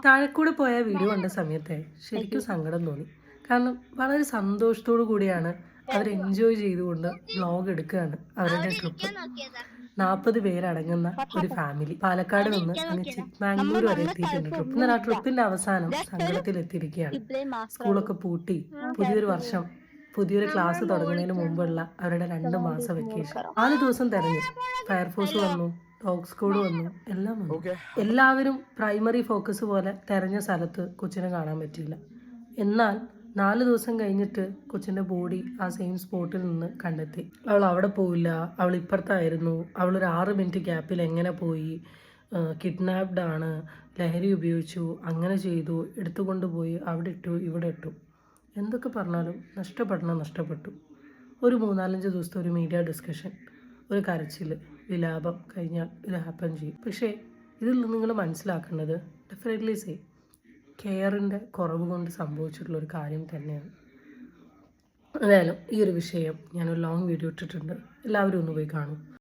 താഴെക്കൂടെ പോയ വീഡിയോ കണ്ട സമയത്തെ ശരിക്കും സങ്കടം തോന്നി. കാരണം വളരെ സന്തോഷത്തോടു കൂടിയാണ് അവർ എൻജോയ് ചെയ്തുകൊണ്ട് വ്ലോഗ് എടുക്കുകയാണ് അവരുടെ ട്രിപ്പ്. 40 പേരടങ്ങുന്ന ഒരു ഫാമിലി പാലക്കാട് നിന്ന് അങ്ങ് ചിക്ക്മാംഗ്ലൂർ വരെ എത്തിയിട്ടുണ്ട് ട്രിപ്പ്. എന്നാൽ ആ ട്രിപ്പിന്റെ അവസാനം സങ്കടത്തിൽ എത്തിയിരിക്കുകയാണ്. സ്കൂളൊക്കെ പൂട്ടി പുതിയൊരു വർഷം പുതിയൊരു ക്ലാസ് തുടങ്ങുന്നതിന് മുമ്പുള്ള അവരുടെ 2 മാസം വെക്കേഷൻ 4 ദിവസം തെരഞ്ഞു. ഫയർഫോഴ്സ് വന്നു, ഡോഗ് സ്ക്വാഡ് വന്നു, എല്ലാം വന്നു. എല്ലാവരും പ്രൈമറി ഫോക്കസ് പോലെ തെരഞ്ഞ സ്ഥലത്ത് കൊച്ചിനെ കാണാൻ പറ്റിയില്ല. എന്നാൽ 4 ദിവസം കഴിഞ്ഞിട്ട് കൊച്ചിൻ്റെ ബോഡി ആ സെയിം സ്പോട്ടിൽ നിന്ന് കണ്ടെത്തി. അവൾ അവിടെ പോയില്ല, അവൾ ഇപ്പുറത്തായിരുന്നു, അവളൊരു 6 മിനിറ്റ് ഗ്യാപ്പിൽ എങ്ങനെ പോയി, കിഡ്നാപ്ഡ് ആണ്, ലഹരി ഉപയോഗിച്ചു, അങ്ങനെ ചെയ്തു, എടുത്തുകൊണ്ടുപോയി അവിടെ ഇട്ടു ഇവിടെ ഇട്ടു, എന്തൊക്കെ പറഞ്ഞാലും നഷ്ടപ്പെട്ടു. ഒരു 3-4 ദിവസത്തെ ഒരു മീഡിയ ഡിസ്കഷൻ, ഒരു കരച്ചിൽ, വിലാപം കഴിഞ്ഞാൽ ഇത് ഹാപ്പൻ ചെയ്യും. പക്ഷേ ഇതിൽ നിങ്ങൾ മനസ്സിലാക്കേണ്ടത് ഡെഫിനറ്റ്ലി കെയറിൻ്റെ കുറവ് കൊണ്ട് സംഭവിച്ചിട്ടുള്ള ഒരു കാര്യം തന്നെയാണ്. എന്തായാലും ഈ ഒരു വിഷയം ഞാനൊരു ലോങ് വീഡിയോ ഇട്ടിട്ടുണ്ട്, എല്ലാവരും ഒന്ന് പോയി കാണും.